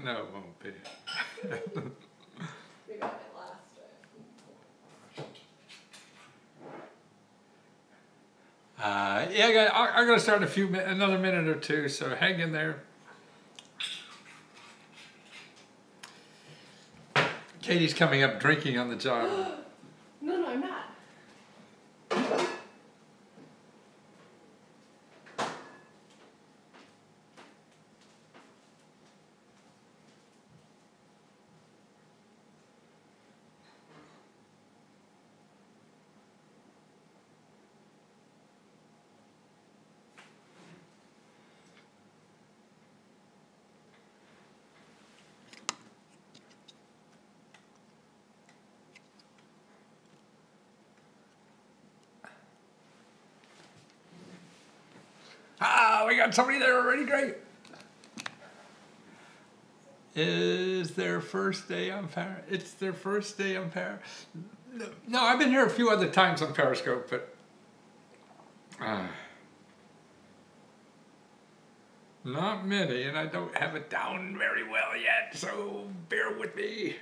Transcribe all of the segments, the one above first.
No, it won't be. We got it last time. Yeah, I'm going to start another minute or two, so hang in there. Katie's coming up drinking on the job. No, I'm not. Ah, we got somebody there already, great. Is their first day on Periscope? It's their first day on Periscope. No, I've been here a few other times on Periscope, but not many, and I don't have it down very well yet, so bear with me.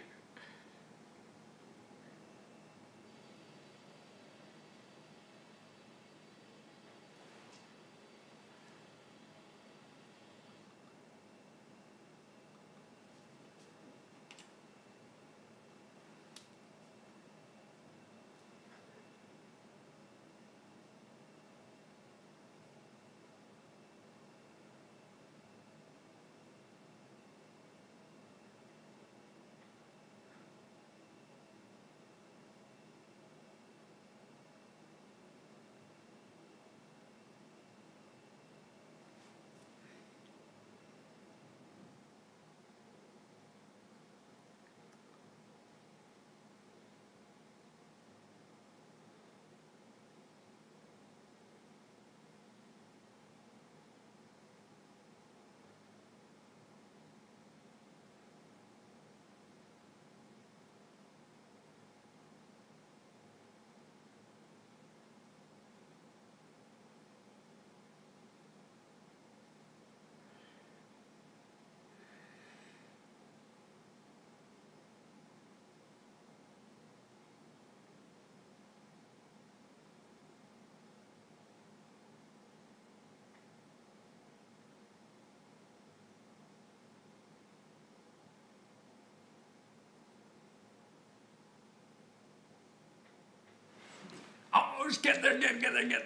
Get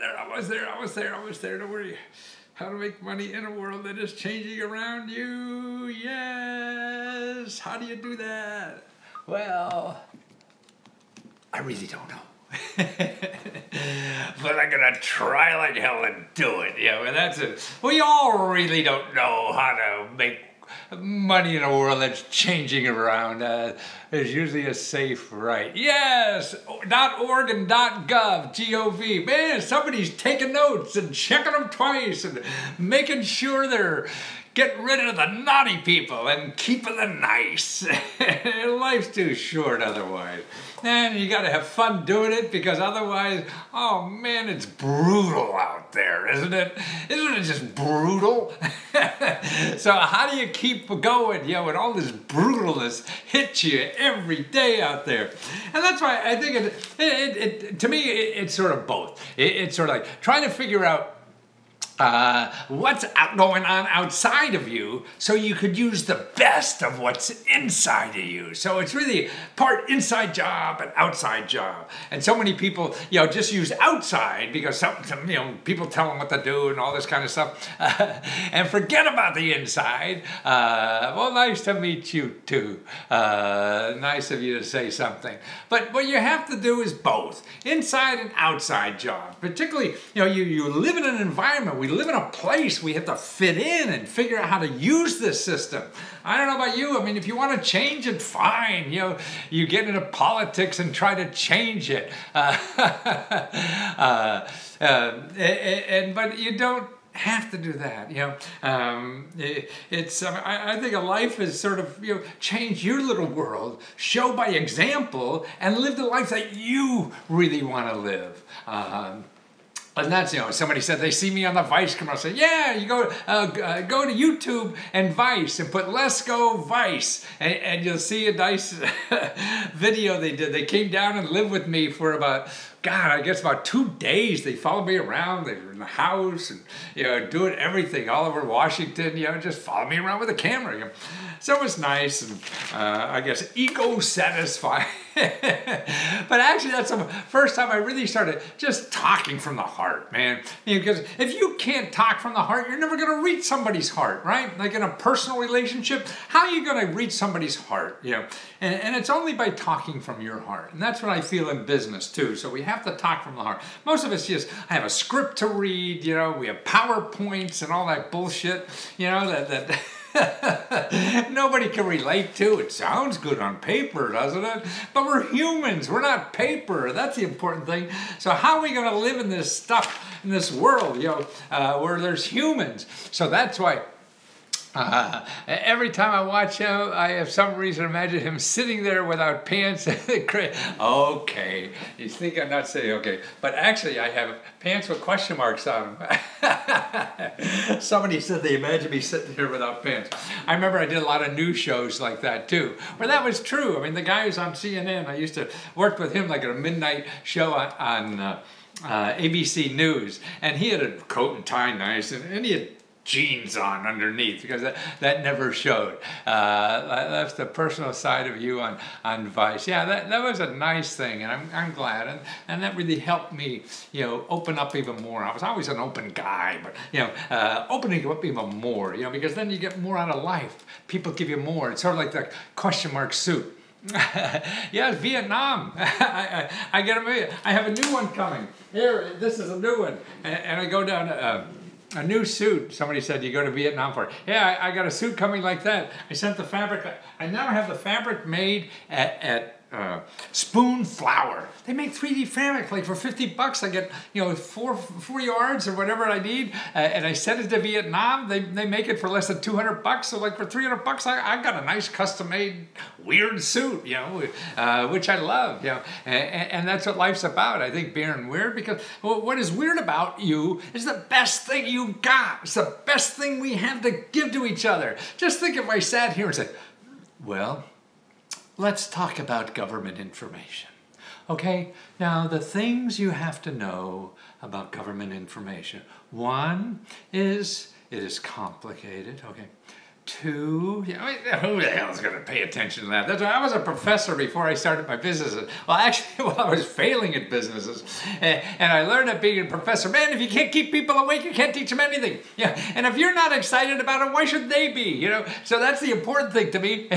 there. I was there, don't worry. How to make money in a world that is changing around you. Yes. How do you do that? Well, I really don't know. But I'm gonna try like hell and do it. Yeah, well, that's it. We all really don't know how to make money in a world that's changing around. There's usually a safe right. Yes, .org and .gov, G-O-V. Man, somebody's taking notes and checking them twice and making sure they're getting rid of the naughty people and keeping the nice. Life's too short otherwise. And you gotta have fun doing it, because otherwise, oh man, it's brutal out there, isn't it? Isn't it just brutal? So how do you keep going, when all this brutalness hits you every day out there? And that's why I think to me, it's sort of both. It's sort of like trying to figure out what's going on outside of you so you could use the best of what's inside of you. So it's really part inside job and outside job. And so many people, just use outside because people tell them what to do and all this kind of stuff, and forget about the inside. Well, nice to meet you too. Nice of you to say something. But what you have to do is both, inside and outside job. Particularly, you live in an environment. We live in a place. We have to fit in and figure out how to use this system. I don't know about you. I mean, if you want to change it, fine. You get into politics and try to change it. But you don't have to do that. I think a life is sort of, change your little world, show by example, and live the life that you really want to live. And that's, somebody said they see me on the Vice commercial. Yeah, you go to YouTube and Vice and put "Let's Go Vice," and you'll see a nice video they did. They came down and lived with me for about, God, I guess about 2 days. They followed me around. They were in the house and, doing everything all over Washington, just followed me around with a camera. So it was nice and I guess ego satisfying. But actually that's the first time I really started just talking from the heart, man. Because if you can't talk from the heart, you're never going to reach somebody's heart, right? Like in a personal relationship, how are you going to reach somebody's heart? And it's only by talking from your heart. And that's what I feel in business too. So we have to talk from the heart. Most of us just have a script to read, we have PowerPoints and all that bullshit, that nobody can relate to. It sounds good on paper, doesn't it? But we're humans. We're not paper. That's the important thing. So how are we going to live in this stuff, in this world, where there's humans? So that's why every time I watch him, I have some reason to imagine him sitting there without pants. Okay, you think I'm not saying okay, but actually I have pants with question marks on them. Somebody said they imagined me sitting here without pants. I remember I did a lot of news shows like that too, where that was true. I mean, the guy who's on CNN, I used to work with him like at a midnight show on ABC News, and he had a coat and tie nice, and he had jeans on underneath, because that never showed. That's the personal side of you on Vice. Yeah, that was a nice thing, and I'm glad, and that really helped me, open up even more. I was always an open guy, but opening up even more, because then you get more out of life. People give you more. It's sort of like the question mark suit. Yeah, it's Vietnam. I get I have a new one coming. Here, this is a new one, and I go down to a new suit. Somebody said, you go to Vietnam for it. Yeah, I got a suit coming like that. I sent the fabric. I now have the fabric made at Spoon Flower. They make 3D fabric like for 50 bucks. I get, 4 yards or whatever I need, and I send it to Vietnam. They make it for less than 200 bucks. So like for 300 bucks, I got a nice custom-made weird suit, which I love, and that's what life's about. I think being weird, because what is weird about you is the best thing you got. It's the best thing we have to give to each other. Just think if I sat here and said, well, let's talk about government information. Okay, now the things you have to know about government information. One is, it is complicated, okay. 2, who the hell is going to pay attention to that? That's why I was a professor before I started my businesses. Well, actually, I was failing at businesses. And I learned that being a professor, man, if you can't keep people awake, you can't teach them anything. Yeah, and if you're not excited about it, why should they be? So that's the important thing to me,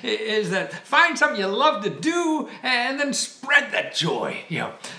is that find something you love to do and then spread that joy.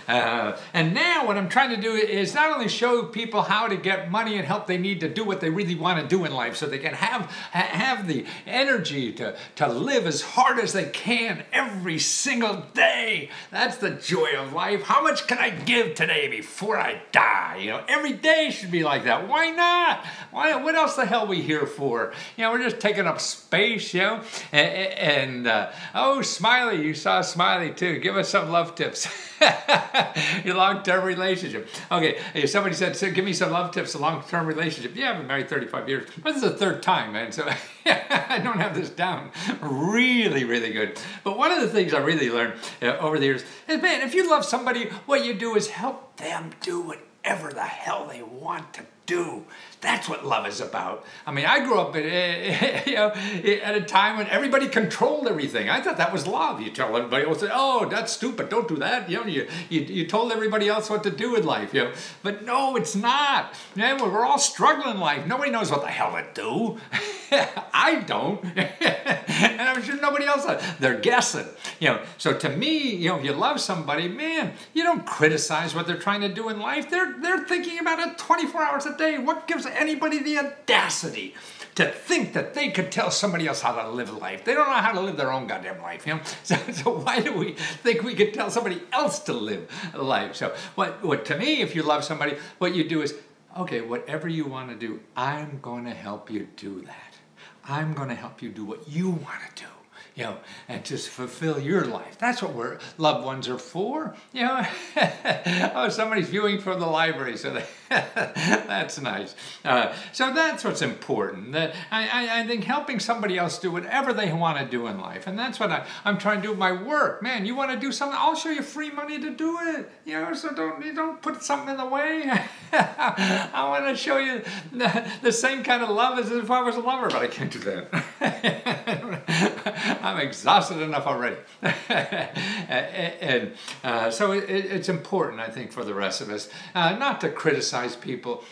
And now what I'm trying to do is not only show people how to get money and help they need to do what they really want to do in life, so they can have the energy to live as hard as they can every single day. That's the joy of life. How much can I give today before I die? Every day should be like that. Why not? What else the hell are we here for? We're just taking up space, and oh, Smiley, you saw Smiley too. Give us some love tips. Your long-term relationship. Okay, somebody said, so give me some love tips, a long-term relationship. Yeah, I've been married 35 years. But this is the 3rd time, man, so I don't have this down really, really good. But one of the things I really learned over the years is, man, if you love somebody, what you do is help them do whatever the hell they want to do. That's what love is about. I mean, I grew up at a time when everybody controlled everything. I thought that was love. You tell everybody else, oh, that's stupid, don't do that. You told everybody else what to do in life. But no, it's not. We're all struggling in life. Nobody knows what the hell to do. I don't. And I'm sure nobody else does. They're guessing. So to me, if you love somebody, man, you don't criticize what they're trying to do in life. They're thinking about it 24 hours a day. What gives anybody the audacity to think that they could tell somebody else how to live life? They don't know how to live their own goddamn life, So why do we think we could tell somebody else to live life? So what to me, if you love somebody, what you do is, okay, whatever you want to do, I'm going to help you do that. I'm going to help you do what you want to do. and just fulfill your life. That's what loved ones are for, Oh, somebody's viewing from the library, so that's nice. So that's what's important. I think helping somebody else do whatever they want to do in life, and that's what I'm trying to do with my work. Man, you want to do something? I'll show you free money to do it. So don't put something in the way. I want to show you the same kind of love as if I was a lover, but I can't do that. I'm exhausted enough already. And so it's important, I think, for the rest of us not to criticize people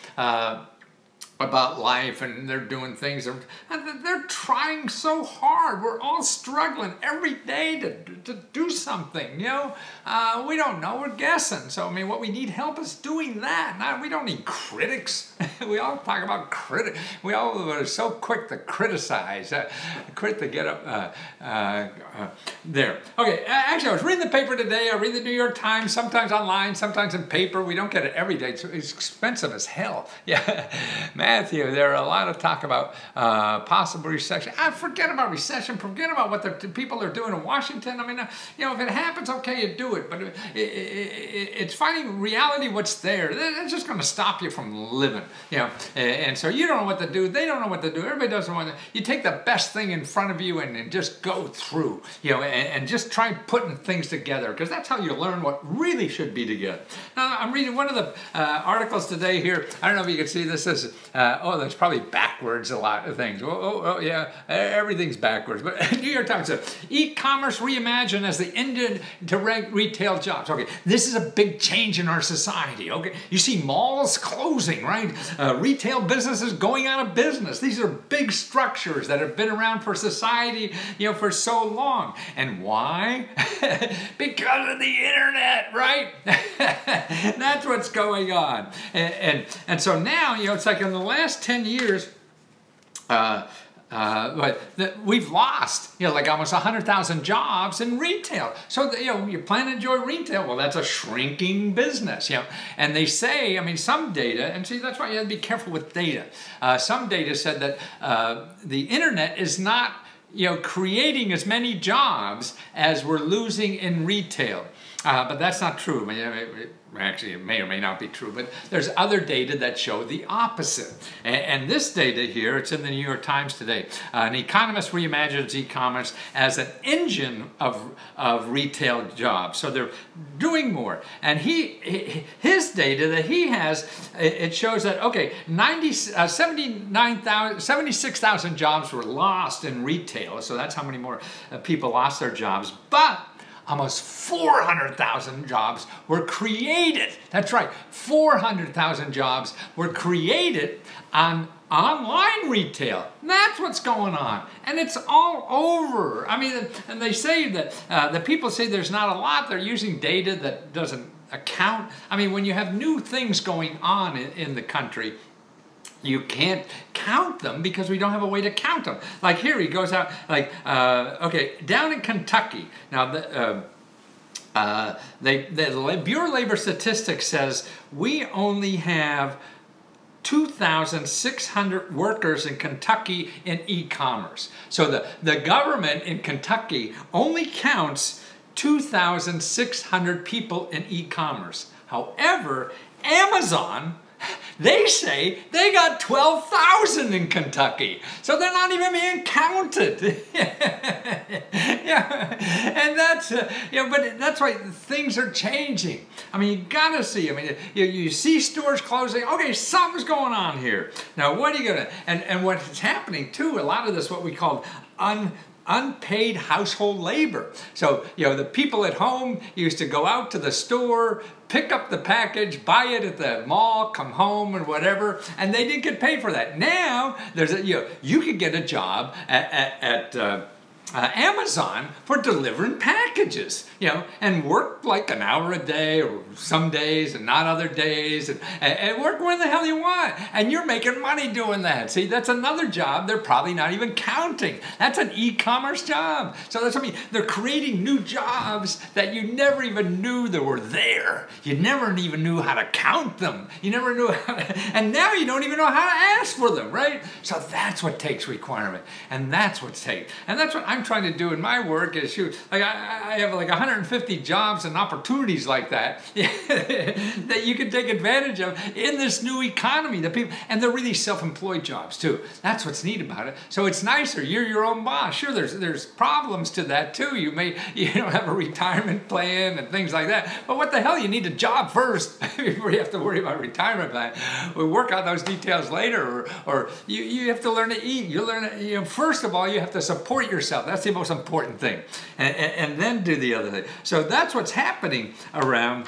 about life, and they're doing things, they're trying so hard. We're all struggling every day to do something, we don't know, we're guessing. So I mean, what we need help is doing that. We don't need critics. We all talk about critics. We all are so quick to criticize, quick to get up there. Okay, actually I was reading the paper today. I read the New York Times, sometimes online, sometimes in paper. We don't get it every day. It's expensive as hell. Yeah. Matthew, there are a lot of talk about possible recession. Forget about recession. Forget about what the people are doing in Washington. I mean, if it happens, okay, you do it. But it's finding reality what's there. It's just going to stop you from living. And so you don't know what to do. They don't know what to do. Everybody doesn't want to. You take the best thing in front of you and just go through. And just try putting things together, because that's how you learn what really should be together. Now, I'm reading one of the articles today here. I don't know if you can see this. That's probably backwards, a lot of things. Oh, yeah, everything's backwards. But New York Times says, e-commerce reimagined as the engine to retail jobs. Okay, this is a big change in our society. Okay, you see malls closing, right? Retail businesses going out of business. These are big structures that have been around for society, for so long. And why? Because of the internet, right? That's what's going on. And so now, it's like in the last 10 years, we've lost, like almost 100,000 jobs in retail. So, you plan to enjoy retail. Well, that's a shrinking business, And they say, some data, and see, that's why you have to be careful with data. Some data said that the internet is not, creating as many jobs as we're losing in retail. But that's not true. Actually, it may or may not be true, but there's other data that show the opposite. And this data here, it's in the New York Times today. An economist reimagines e-commerce as an engine of retail jobs. So they're doing more. And his data that he has, it shows that, 76,000 jobs were lost in retail. So that's how many more people lost their jobs. But almost 400,000 jobs were created. That's right, 400,000 jobs were created on online retail. That's what's going on. And it's all over. And they say that, the people say there's not a lot. They're using data that doesn't account. When you have new things going on in the country, you can't count them because we don't have a way to count them. Like here, he goes out, down in Kentucky. Now, the Bureau of Labor Statistics says we only have 2,600 workers in Kentucky in e-commerce. So the government in Kentucky only counts 2,600 people in e-commerce. However, Amazon, they say they got 12,000 in Kentucky. So they're not even being counted. And that's, but that's why things are changing. You gotta see, you see stores closing. Okay, something's going on here. Now, what are you gonna, and what's happening too, a lot of this, what we call unpaid household labor. So, the people at home used to go out to the store, pick up the package, buy it at the mall, come home and whatever, and they didn't get paid for that. Now, there's you could get a job at Amazon for delivering packages, and work like an hour a day, or some days and not other days, and work when the hell you want, and you're making money doing that. See, that's another job they're probably not even counting. That's an e-commerce job. So that's what they're creating new jobs that you never even knew they were there. You never even knew how to count them. You never knew how to, and now you don't even know how to ask for them, right? So that's what takes requirement, and that's what takes, and that's what I'm trying to do in my work is like I have like 150 jobs and opportunities like that that you can take advantage of in this new economy. The people, and they're really self-employed jobs too. That's what's neat about it. So it's nicer. You're your own boss. Sure, there's problems to that too. You don't have a retirement plan and things like that. But what the hell? You need a job first before you have to worry about retirement plan. We'll work out those details later, or you have to learn to eat. You learn, first of all, you have to support yourself. That's the most important thing, and then do the other thing. So that's what's happening around.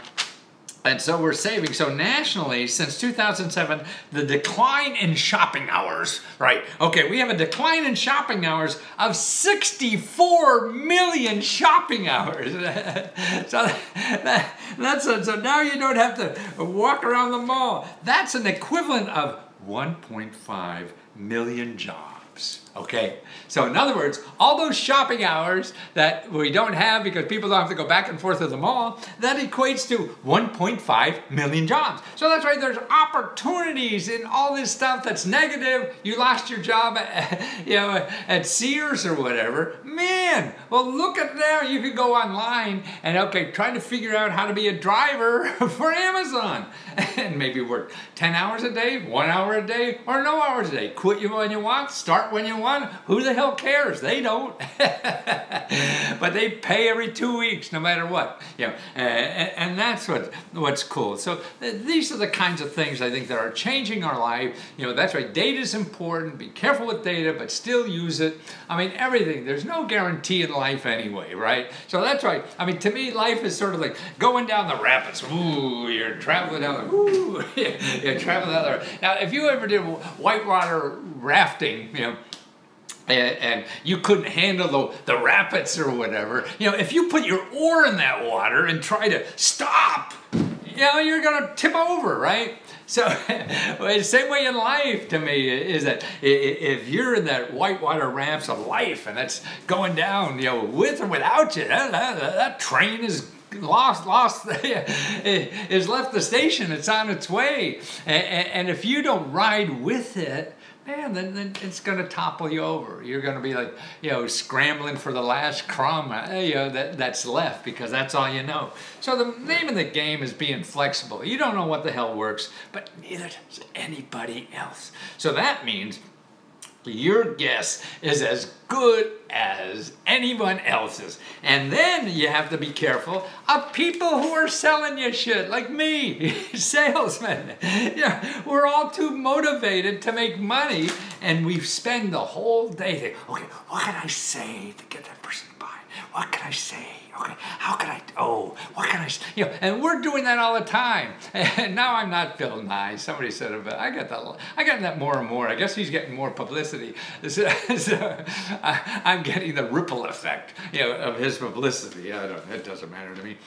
And so we're saving. So nationally, since 2007, the decline in shopping hours, right? Okay, we have a decline in shopping hours of 64 million shopping hours. So so now you don't have to walk around the mall. That's an equivalent of 1.5 million jobs. Okay, so in other words, all those shopping hours that we don't have because people don't have to go back and forth to the mall, that equates to 1.5 million jobs. So that's right, there's opportunities in all this stuff that's negative. You lost your job at Sears or whatever. Man, well look at now, you could go online and try to figure out how to be a driver for Amazon and maybe work 10 hours a day, 1 hour a day, or no hours a day. Quit when you want, start when you want. Who the hell cares? They don't. But they pay every 2 weeks, no matter what. And that's what's cool. So these are the kinds of things I think that are changing our life. That's right. Data is important. Be careful with data, but still use it. I mean, everything. There's no guarantee in life anyway, right? So that's right. I mean, to me, life is sort of like going down the rapids. Ooh, you're traveling down the. Ooh, you're traveling down there. Now, if you ever did whitewater rafting, and you couldn't handle the rapids or whatever, if you put your oar in that water and try to stop, you're gonna tip over, right? So the same way in life to me is that if you're in that whitewater rafts of life and that's going down, with or without you, that train is is left the station. It's on its way, and if you don't ride with it, man, then it's going to topple you over. You're going to be like, scrambling for the last crumb, that's left because that's all you know. So the name of the game is being flexible. You don't know what the hell works, but neither does anybody else. So that means your guess is as good as anyone else's. And then you have to be careful of people who are selling you shit, like me, salesmen. We're all too motivated to make money, and we spend the whole day thinking, okay, what can I say to get that person to buy? What can I say? Okay, how can I, what can I, and we're doing that all the time. And now I'm not Bill Nye. Somebody said about, I got that more and more. I guess he's getting more publicity. So I'm getting the ripple effect, of his publicity. It doesn't matter to me.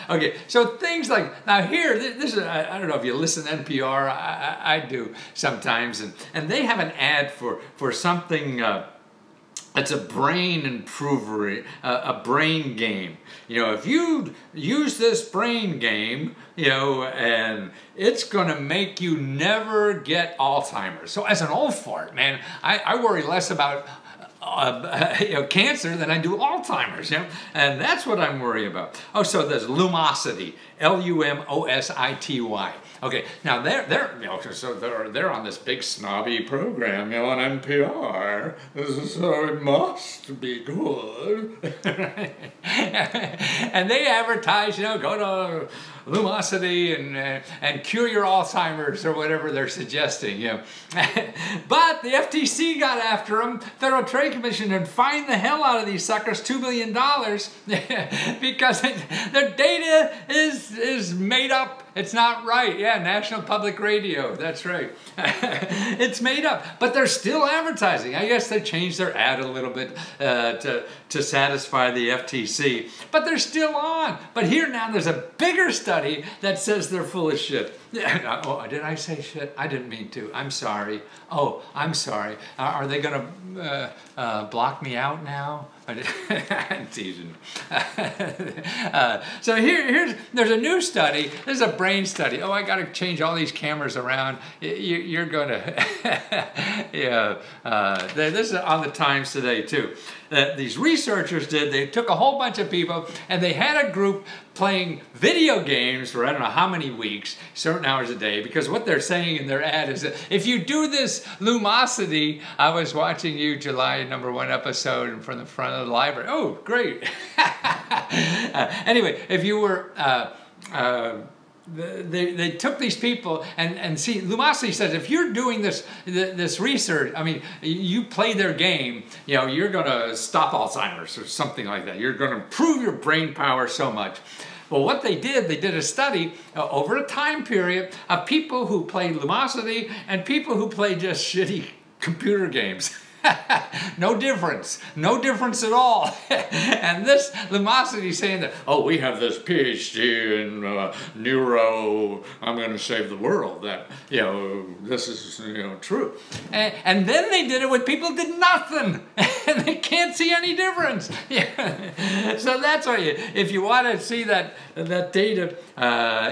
Okay, so things like, now here, this is, I don't know if you listen to NPR, I do sometimes, and they have an ad for something, it's a brain improver, a brain game. If you use this brain game, and it's gonna make you never get Alzheimer's. So as an old fart, man, I worry less about cancer than I do Alzheimer's, and that's what I'm worried about. Oh, so there's Lumosity, Lumosity. Okay, now they're on this big snobby program, on NPR, so it must be good. And they advertise, go to Lumosity and cure your Alzheimer's or whatever they're suggesting, But the FTC got after them, Federal Trade Commission, and fined the hell out of these suckers $2 million because their data is made up. It's not right. Yeah, National Public Radio. That's right. It's made up, but they're still advertising. I guess they changed their ad a little bit to satisfy the FTC, but they're still on. But here now there's a bigger study that says they're full of shit. Oh, did I say shit? I didn't mean to. I'm sorry. Oh, I'm sorry. Are they going to block me out now? I'm teasing. So there's a new study. This is a brain study. Oh, I got to change all these cameras around. You're going to, this is on the Times today too. that these researchers did, they took a whole bunch of people and they had a group playing video games for I don't know how many weeks, certain hours a day, because what they're saying in their ad is that if you do this lumosity, I was watching you July #1 episode from the front of the library. Oh, great. Anyway, if you were, they took these people and see, lumosity says if you're doing this research, I mean, you play their game, you know, you're going to stop Alzheimer's or something like that. You're going to improve your brain power so much. Well, what they did a study over a time period of people who played lumosity and people who played just shitty computer games. No difference at all. And this lumosity saying that, oh, we have this PhD in neuro, I'm going to save the world, that, you know, this is, you know, true. And then they did it with people who did nothing, and they can't see any difference. So that's why, if you want to see that data,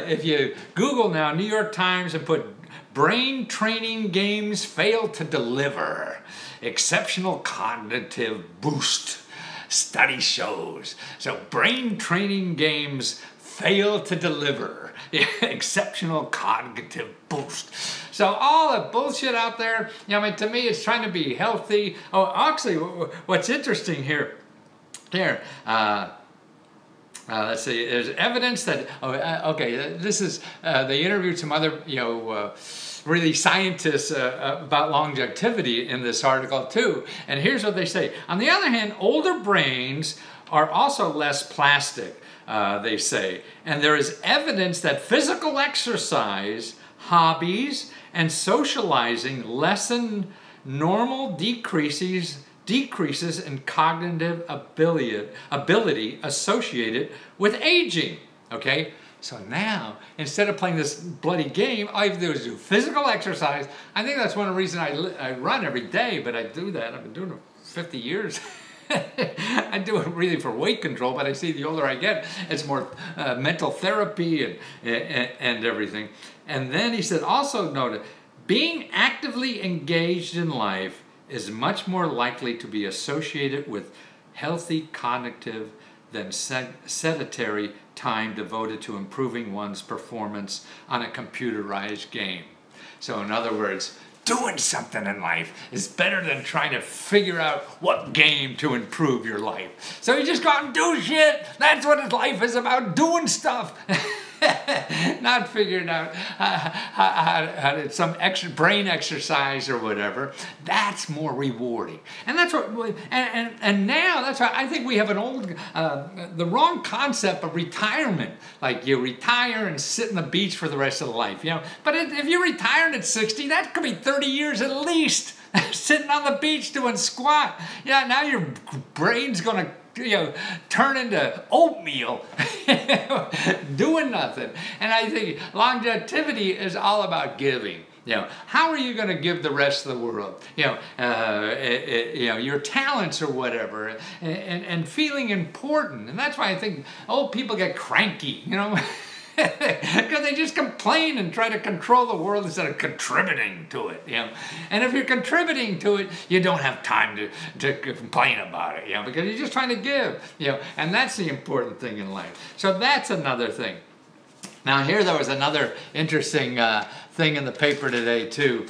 if you Google now New York Times and put brain training games fail to deliver exceptional cognitive boost, study shows. So brain training games fail to deliver exceptional cognitive boost. So all the bullshit out there, you know, I mean, to me, it's trying to be healthy. Oh, actually, what's interesting here, let's see, there's evidence that, okay, this is, they interviewed some other, you know, really scientists about longevity in this article too. And here's what they say. On the other hand, older brains are also less plastic, they say. And there is evidence that physical exercise, hobbies, and socializing lessen normal decreases in cognitive ability associated with aging, okay? So now, instead of playing this bloody game, all you have to do is do physical exercise. I think that's one of the reasons I run every day, but I do that. I've been doing it for 50 years. I do it really for weight control, but I see the older I get, it's more mental therapy and everything. And then he said, also noted, being actively engaged in life is much more likely to be associated with healthy cognitive than sedentary time devoted to improving one's performance on a computerized game. So in other words, doing something in life is better than trying to figure out what game to improve your life. So you just go out and do shit. That's what his life is about, doing stuff. Not figuring out how to some extra brain exercise or whatever. That's more rewarding, and that's what. And now that's why I think we have an old, the wrong concept of retirement. Like you retire and sit on the beach for the rest of the life, you know. But if you're retired at 60, that could be 30 years at least. Sitting on the beach doing squat. Yeah, now your brain's gonna, you know, turn into oatmeal, doing nothing. And I think longevity is all about giving. You know, how are you going to give the rest of the world? You know, your talents or whatever, and feeling important. And that's why I think old people get cranky. You know. Because they just complain and try to control the world instead of contributing to it, you know. And if you're contributing to it, you don't have time to complain about it, you know, because you're just trying to give, you know. And that's the important thing in life. So that's another thing. Now here there was another interesting thing in the paper today too.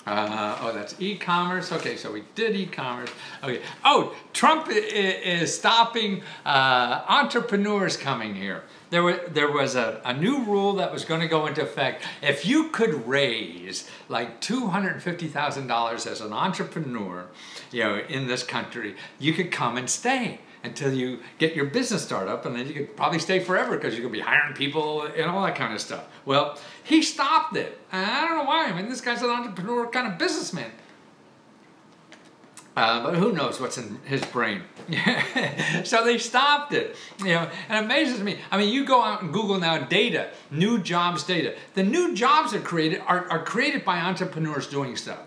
Oh, that's e-commerce. Okay, so we did e-commerce. Okay. Oh, Trump is stopping entrepreneurs coming here. There was a new rule that was going to go into effect. If you could raise like $250,000 as an entrepreneur, you know, in this country, you could come and stay until you get your business started up, and then you could probably stay forever because you could be hiring people and all that kind of stuff. Well, he stopped it. And I don't know why. I mean, this guy's an entrepreneur kind of businessman. But who knows what's in his brain. So they stopped it, you know, and it amazes me. I mean, you go out and Google now data, new jobs data. The new jobs are created by entrepreneurs doing stuff.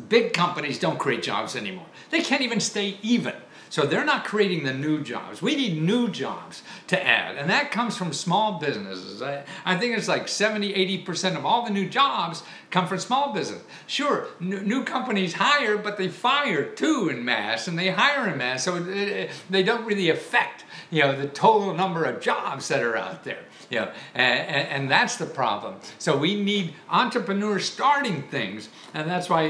Big companies don't create jobs anymore. They can't even stay even. So they're not creating the new jobs. We need new jobs to add. And that comes from small businesses. I think it's like 70, 80% of all the new jobs come from small business. Sure, new companies hire, but they fire too in mass, and they hire in mass. So they don't really affect, the total number of jobs that are out there. And that's the problem. So we need entrepreneurs starting things, and that's why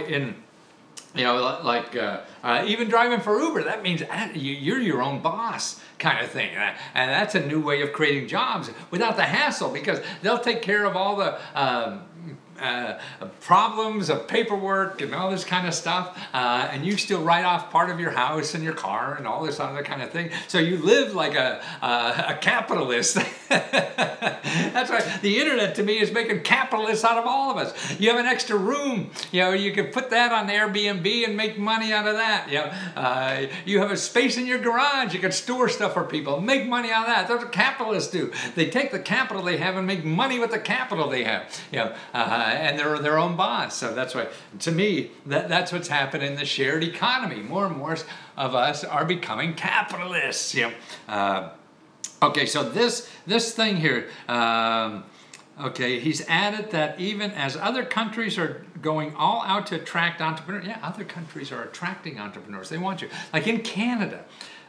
even driving for Uber, that means you're your own boss kind of thing. And that's a new way of creating jobs without the hassle, because they'll take care of all the problems of paperwork and all this kind of stuff, and you still write off part of your house and your car and all this other kind of thing. So you live like a capitalist. That's right. The internet to me is making capitalists out of all of us. You have an extra room, you can put that on Airbnb and make money out of that. You have a space in your garage, you can store stuff for people and make money out of that. That's what capitalists do. They take the capital they have and make money with the capital they have. And they're their own boss. So that's why, to me, that's what's happened in the shared economy. More and more of us are becoming capitalists. Okay, so this thing here, okay, he's added that even as other countries are going all out to attract entrepreneurs, other countries are attracting entrepreneurs. They want you. Like in Canada,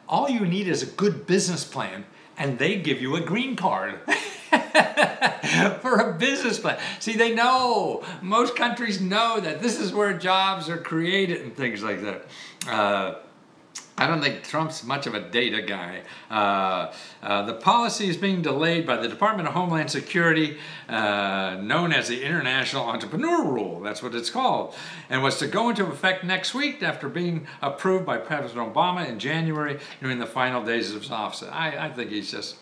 all you need is a good business plan, and they give you a green card. For a business plan. See, they know, most countries know that this is where jobs are created and things like that. I don't think Trump's much of a data guy. The policy is being delayed by the Department of Homeland Security, known as the International Entrepreneur Rule. That's what it's called. And was to go into effect next week after being approved by President Obama in January during the final days of his office. I think he's just,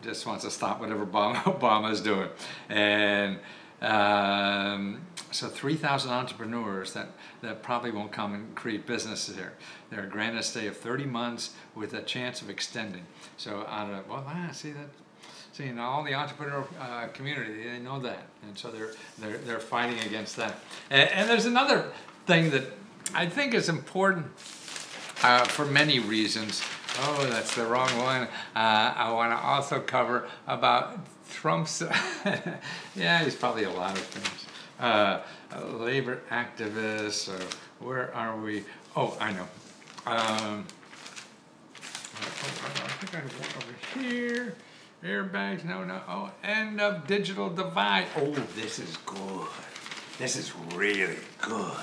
just wants to stop whatever Obama's doing. And so 3,000 entrepreneurs that probably won't come and create businesses here. They're granted a stay of 30 months with a chance of extending. So see, all the entrepreneur community, they know that, and so they're fighting against that. And there's another thing that I think is important for many reasons. Oh, that's the wrong one. I want to also cover about Trump's, he's probably a lot of things. Labor activists, where are we? Oh, I know. I think I have one over here. Airbags, no. Oh, end of digital divide. Oh, this is good. This is really good.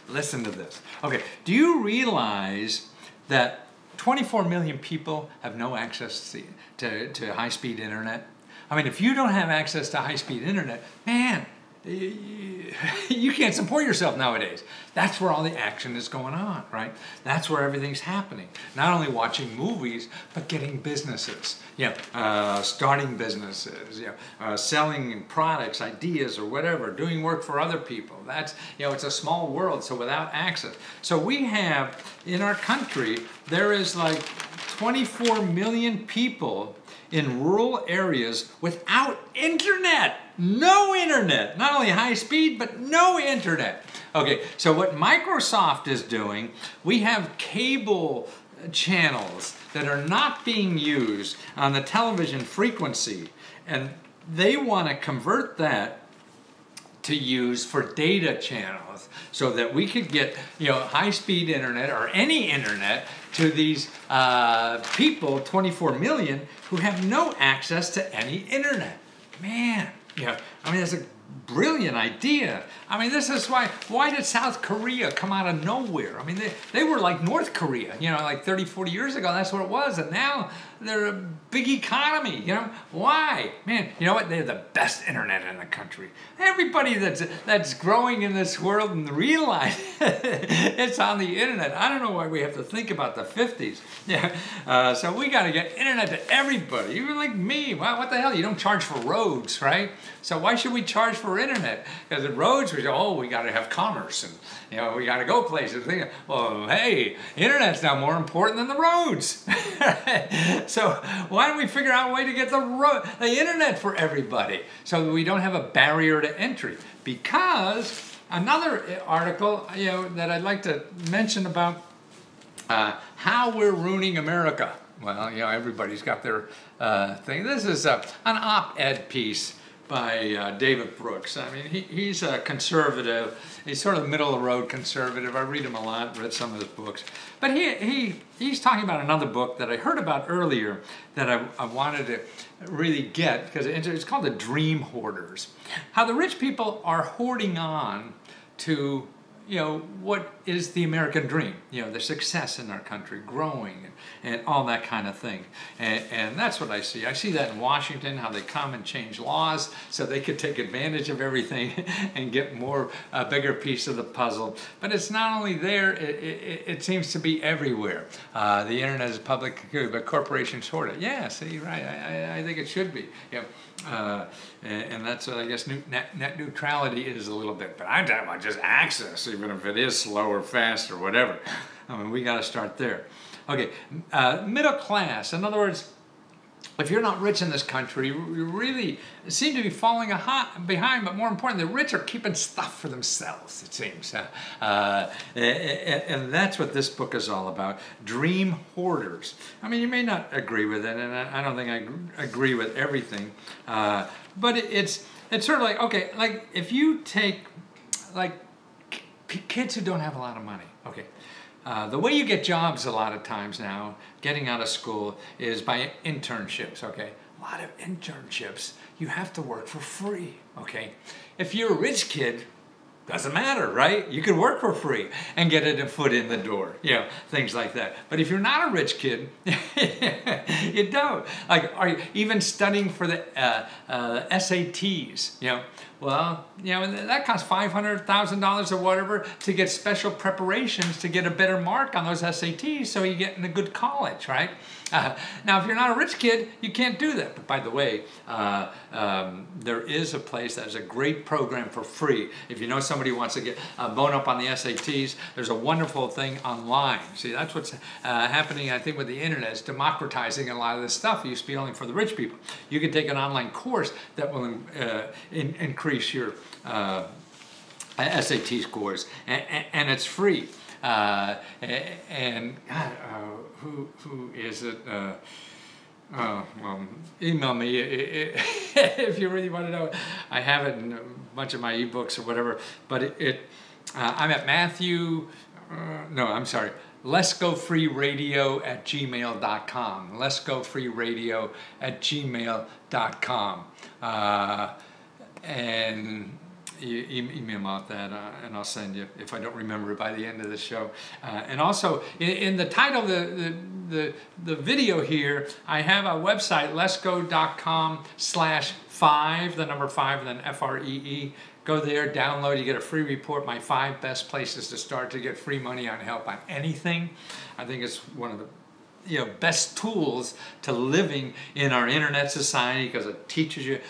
Listen to this. Okay, do you realize that 24 million people have no access to high-speed internet? I mean, if you don't have access to high-speed internet, man, you can't support yourself nowadays. That's where all the action is going on, right? That's where everything's happening. Not only watching movies, but getting businesses, starting businesses, selling products, ideas, or whatever, doing work for other people. That's, it's a small world, so without access. So we have, in our country, there is like 24 million people in rural areas without internet. No internet. Not only high speed, but no internet. Okay, so what Microsoft is doing, we have cable channels that are not being used on the television frequency, and they want to convert that to use for data channels so that we could get high-speed internet or any internet to these people, 24 million, who have no access to any internet. Man, I mean, that's a brilliant idea. I mean, this is why did South Korea come out of nowhere? I mean, they were like North Korea, like 30, 40 years ago, that's what it was. And now they're a big economy, Why? Man, you know what? They have the best internet in the country. Everybody that's growing in this world and realize it's on the internet. I don't know why we have to think about the 50s. So we got to get internet to everybody, even like me. Well, what the hell? You don't charge for roads, right? So why should we charge for internet? Because at roads, we got to have commerce, and we got to go places. Well, hey, internet's now more important than the roads. So why don't we figure out a way to get the internet for everybody so that we don't have a barrier to entry? Because another article, that I'd like to mention about How we're ruining America. Well, everybody's got their thing. This is an op-ed piece by David Brooks. I mean, he's a conservative. He's sort of middle-of-the-road conservative. I read him a lot, read some of his books. But he's talking about another book that I heard about earlier that I wanted to really get, because it's called The Dream Hoarders. How the rich people are hoarding on to what is the American dream, the success in our country, growing and all that kind of thing. And that's what I see. I see that in Washington, how they come and change laws so they could take advantage of everything and get a bigger piece of the puzzle. But it's not only there, it seems to be everywhere. The internet is public, but corporations hoard it. Yeah, see, right, I think it should be. And that's what I guess net neutrality is a little bit. But I'm talking about just access, even if it is slow or fast or whatever. I mean, we got to start there. Okay, middle class. In other words, if you're not rich in this country, you really seem to be falling behind, but more importantly, the rich are keeping stuff for themselves, it seems. And that's what this book is all about, Dream Hoarders. I mean, you may not agree with it, and I don't think I agree with everything, but it's sort of like, okay, like if you take, like, kids who don't have a lot of money, okay, the way you get jobs a lot of times now, getting out of school, is by internships, okay? A lot of internships, you have to work for free, okay? If you're a rich kid, doesn't matter, right? You can work for free and get a foot in the door, things like that. But if you're not a rich kid, you don't. Like, are you even studying for the SATs, well, that costs $500,000 or whatever to get special preparations to get a better mark on those SATs so you get in a good college, right? Now, if you're not a rich kid, you can't do that. But by the way, there is a place that has a great program for free. If you know somebody who wants to get bone up on the SATs, there's a wonderful thing online. See, that's what's happening, I think, with the internet. It's democratizing a lot of this stuff. It used to be only for the rich people. You can take an online course that will increase your SAT scores, and it's free. And God, who is it? Email me if you really want to know. I have it in a bunch of my ebooks or whatever. But I'm at letsgofreeradio@gmail.com. letsgofreeradio@gmail.com. And you email about that, and I'll send you if I don't remember it by the end of the show. And also, in the title, the video here, I have a website, letsgo.com/5, the number 5, and then FREE. Go there, download, you get a free report, my 5 best places to start to get free money on help on anything. I think it's one of the best tools to living in our internet society, because it teaches you,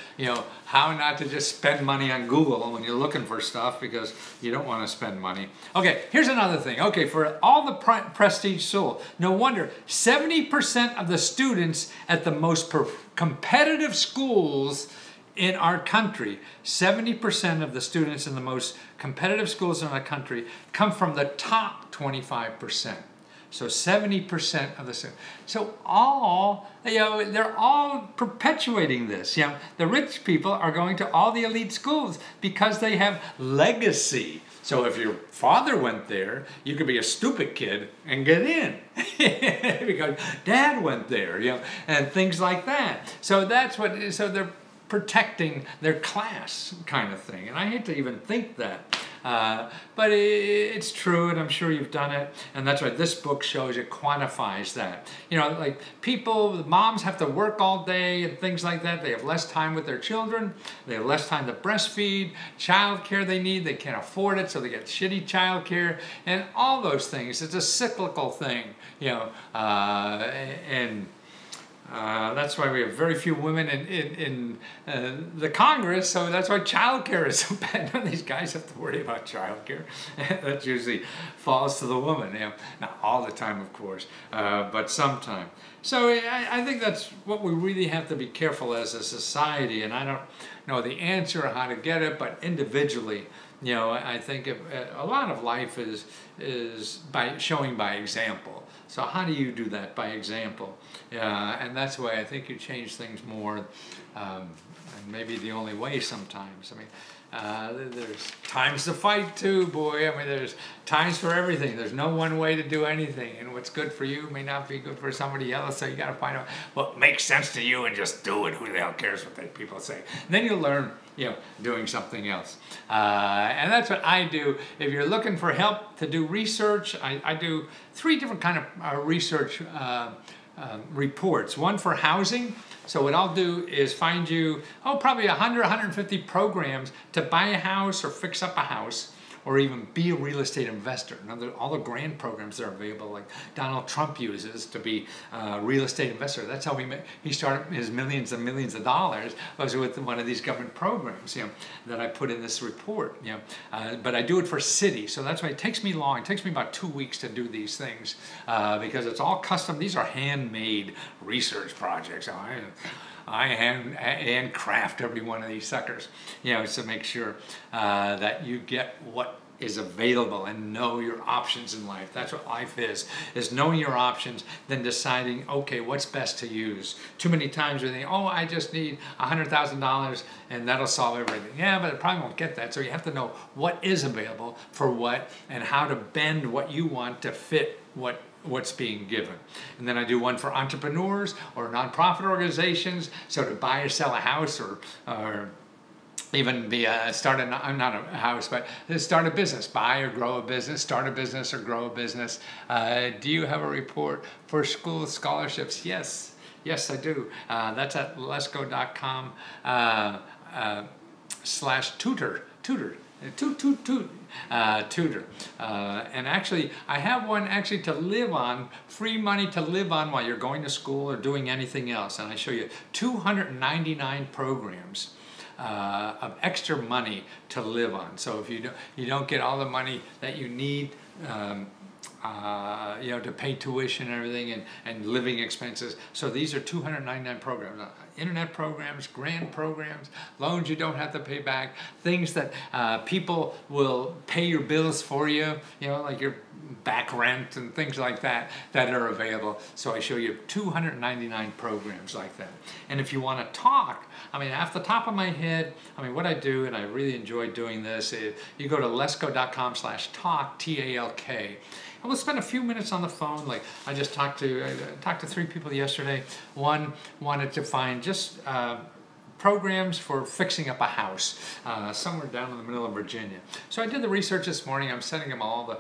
how not to just spend money on Google when you're looking for stuff, because you don't want to spend money. Okay, here's another thing. Okay, for all the prestige sold, no wonder 70% of the students at the most competitive schools in our country, 70% of the students in the most competitive schools in our country come from the top 25%. So 70% of the students. So they're all perpetuating this. The rich people are going to all the elite schools because they have legacy. So if your father went there, you could be a stupid kid and get in because dad went there, and things like that. So that's what. So they're protecting their class, kind of thing. And I hate to even think that. But it's true, and I'm sure you've done it, and that's why this book shows it, quantifies that. Like the moms have to work all day and things like that. They have less time with their children. They have less time to breastfeed, child care they need. They can't afford it, so they get shitty child care, and all those things. It's a cyclical thing, and that's why we have very few women in the Congress, so that's why child care is so bad. None of these guys have to worry about child care. That usually falls to the woman. Not all the time, of course, but sometimes. So I think that's what we really have to be careful as a society, and I don't know the answer on how to get it, but individually, I think a lot of life is by showing by example. So how do you do that? By example. And that's why I think you change things more, and maybe the only way sometimes. I mean, there's times to fight too, boy. I mean, there's times for everything. There's no one way to do anything, and what's good for you may not be good for somebody else. So you got to find out what makes sense to you and just do it. Who the hell cares what people say? And then you'll learn, doing something else. And that's what I do. If you're looking for help to do research, I do 3 different kind of research reports. One for housing. So what I'll do is find you, probably 100, 150 programs to buy a house or fix up a house, or even be a real estate investor. All the grant programs that are available, like Donald Trump uses to be a real estate investor. That's how he started his millions and millions of dollars, was with one of these government programs, that I put in this report. But I do it for cities, so that's why it takes me long. It takes me about 2 weeks to do these things because it's all custom. These are handmade research projects. I handcraft every one of these suckers, to make sure that you get what is available and know your options in life. That's what life is knowing your options, then deciding, okay, what's best to use. Too many times we think, I just need $100,000 and that'll solve everything. Yeah, but it probably won't get that. So you have to know what is available for what and how to bend what you want to fit what's being given. And then I do one for entrepreneurs or nonprofit organizations, so to buy or sell a house or even start a business, buy or grow a business, start a business or grow a business. Do you have a report for school scholarships? Yes, I do. That's at lesco.com /tutor. Tutor. And actually, I have one to live on, free money to live on while you're going to school or doing anything else. And I show you 299 programs of extra money to live on. So if you don't get all the money that you need, to pay tuition and everything and living expenses. So these are 299 programs. Internet programs, grant programs, loans you don't have to pay back, things that people will pay your bills for you, like your back rent and things like that are available. So I show you 299 programs like that. And if you want to talk, off the top of my head, what I do, and I really enjoy doing this, is you go to lesco.com /talk, T-A-L-K. And we'll spend a few minutes on the phone. Like I talked to 3 people yesterday. One wanted to find just programs for fixing up a house somewhere down in the middle of Virginia. So I did the research this morning. I'm sending him all the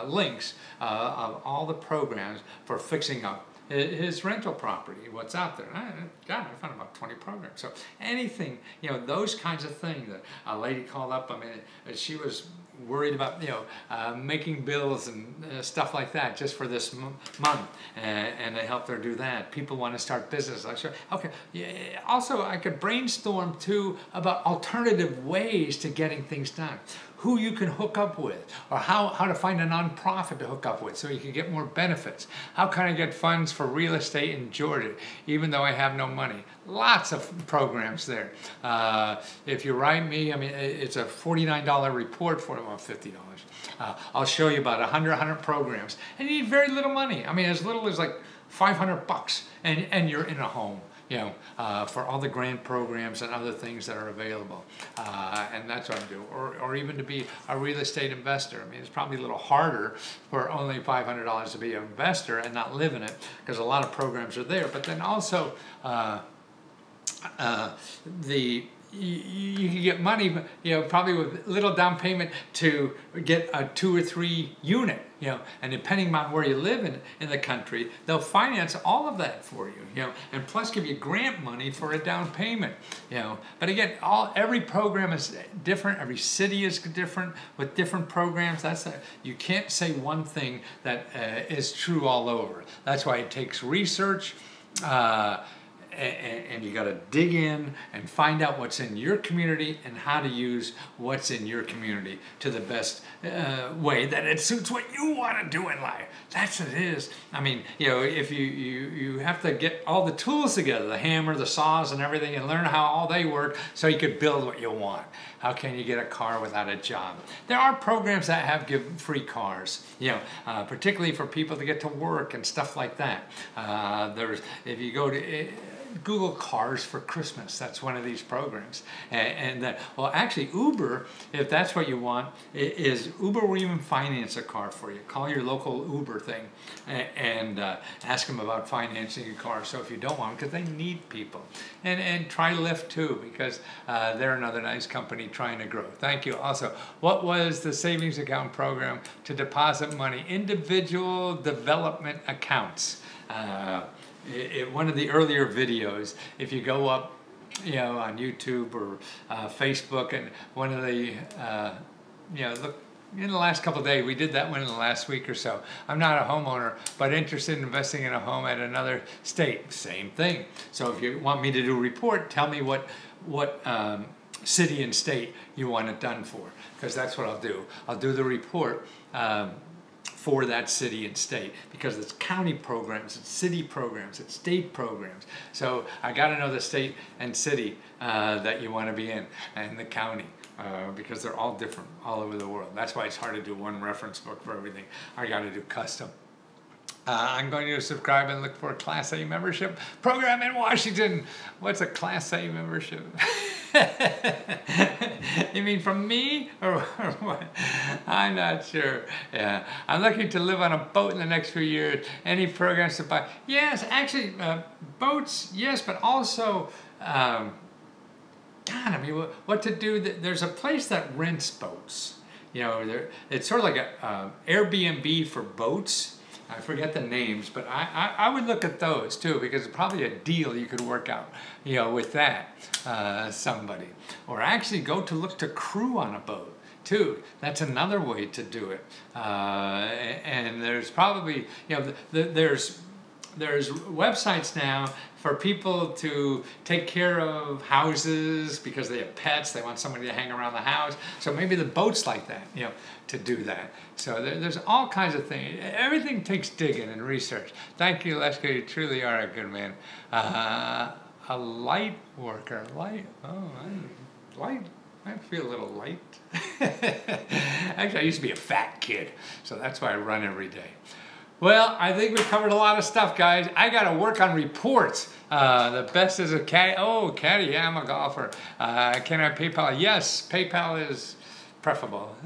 links of all the programs for fixing up his rental property, what's out there. I found about 20 programs. So anything, those kinds of things. That a lady called up, she was worried about, making bills and stuff like that just for this month, and I helped her do that. People want to start business. I said, okay. Yeah. Also, I could brainstorm too about alternative ways to getting things done. Who you can hook up with, or how to find a nonprofit to hook up with so you can get more benefits. How can I get funds for real estate in Georgia, even though I have no money? Lots of programs there. If you write me, it's a $49 report for about $50. I'll show you about 100 programs, and you need very little money. As little as like $500, and you're in a home. For all the grant programs and other things that are available. And that's what I do. Or even to be a real estate investor. It's probably a little harder for only $500 to be an investor and not live in it, because a lot of programs are there. But then also, you can get money, probably with little down payment to get a 2 or 3 unit, and depending on where you live in the country, they'll finance all of that for you, and plus give you grant money for a down payment, But again, every program is different. Every city is different with different programs. You can't say one thing that is true all over. That's why it takes research. and you got to dig in and find out what's in your community and how to use what's in your community to the best way that it suits what you want to do in life. That's what it is. I mean, you know, if you have to get all the tools together, the hammer, the saws, and everything, and learn how all they work so you could build what you want. How can you get a car without a job? There are programs that have given free cars, you know, particularly for people to get to work and stuff like that. If you go to Google Cars for Christmas, that's one of these programs. Well, actually Uber, if that's what you want, Uber will even finance a car for you. Call your local Uber thing and ask them about financing a car. So if you don't want them, because they need people. And try Lyft too, because they're another nice company trying to grow. Thank you. Also, what was the savings account program to deposit money? Individual development accounts. One of the earlier videos, if you go up, you know, on YouTube or Facebook, and one of the, you know, look, in the last couple of days, we did that one in the last week or so. I'm not a homeowner, but interested in investing in a home at another state. Same thing. So if you want me to do a report, tell me what city and state you want it done for, because that's what I'll do. I'll do the report for that city and state, because it's county programs, it's city programs, it's state programs. So I got to know the state and city that you want to be in, and the county, because they're all different all over the world. That's why it's hard to do one reference book for everything. I got to do custom. I'm going to subscribe and look for a Class A membership program in Washington. What's a Class A membership? You mean from me or what? I'm not sure. Yeah, I'm looking to live on a boat in the next few years. Any programs to buy? Yes, actually, boats, yes, but also, God, I mean, what to do? There's a place that rents boats. You know, it's sort of like a Airbnb for boats. I forget the names, but I would look at those too, because it's probably a deal you could work out, you know, with that somebody. Or actually go to look to crew on a boat too. That's another way to do it. And there's probably, you know, there's websites now for people to take care of houses because they have pets, they want somebody to hang around the house. So maybe the boat's like that, you know, to do that. So there's all kinds of things. Everything takes digging and research. Thank you, Leska, you truly are a good man. A light worker, light, I feel a little light. Actually, I used to be a fat kid, so that's why I run every day. Well, I think we covered a lot of stuff, guys. I got to work on reports. The best is a caddy. Oh, caddy, yeah, I'm a golfer. Can I PayPal? Yes, PayPal is preferable.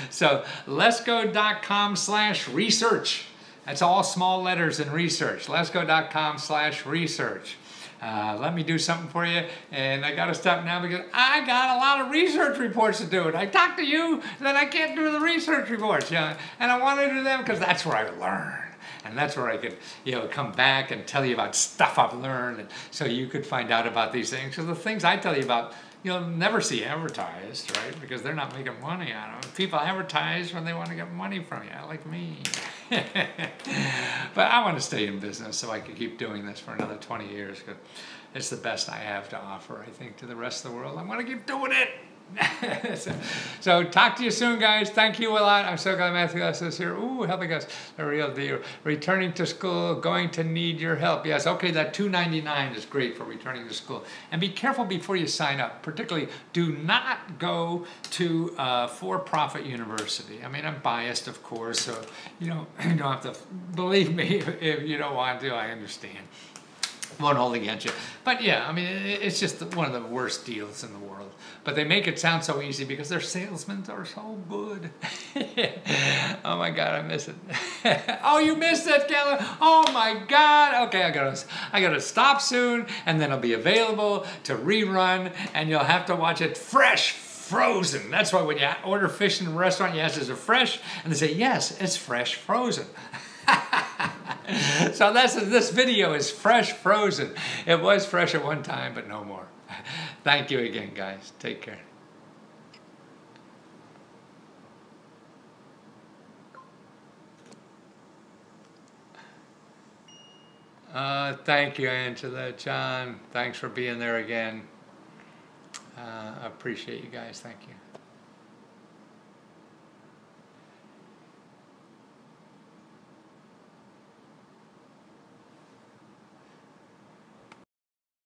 So, letsgo.com/research. That's all small letters in research. letsgo.com/research. Let me do something for you, and I got to stop now because I got a lot of research reports to do. And I talk to you, then I can't do the research reports, yeah. And I want to do them because that's where I learn, and that's where I could, you know, come back and tell you about stuff I've learned, and so you could find out about these things. Because the things I tell you about, you'll never see advertised, right? Because they're not making money on them. People advertise when they want to get money from you, like me. But I want to stay in business so I can keep doing this for another 20 years because it's the best I have to offer, I think, to the rest of the world. I'm going to keep doing it. So talk to you soon, guys. Thank you a lot. I'm so glad Matthew is here. Ooh, helping us, the real deal. Returning to school, going to need your help. Yes, okay, that $2.99 is great for returning to school. And be careful before you sign up. Particularly, do not go to a for-profit university. I mean, I'm biased, of course, so you don't have to believe me if you don't want to. I understand. Won't hold against you. But yeah, I mean, it's just one of the worst deals in the world. But they make it sound so easy because their salesmen are so good. Oh my God, I miss it. Oh, you missed that, Keller? Oh my God. Okay, I gotta stop soon, and then it'll be available to rerun, and you'll have to watch it fresh, frozen. That's why when you order fish in a restaurant, you ask, is it fresh? And they say, yes, it's fresh, frozen. So this video is fresh frozen. It was fresh at one time, but no more. Thank you again, guys. Take care. Thank you, Angela. John, thanks for being there again. I appreciate you guys. Thank you.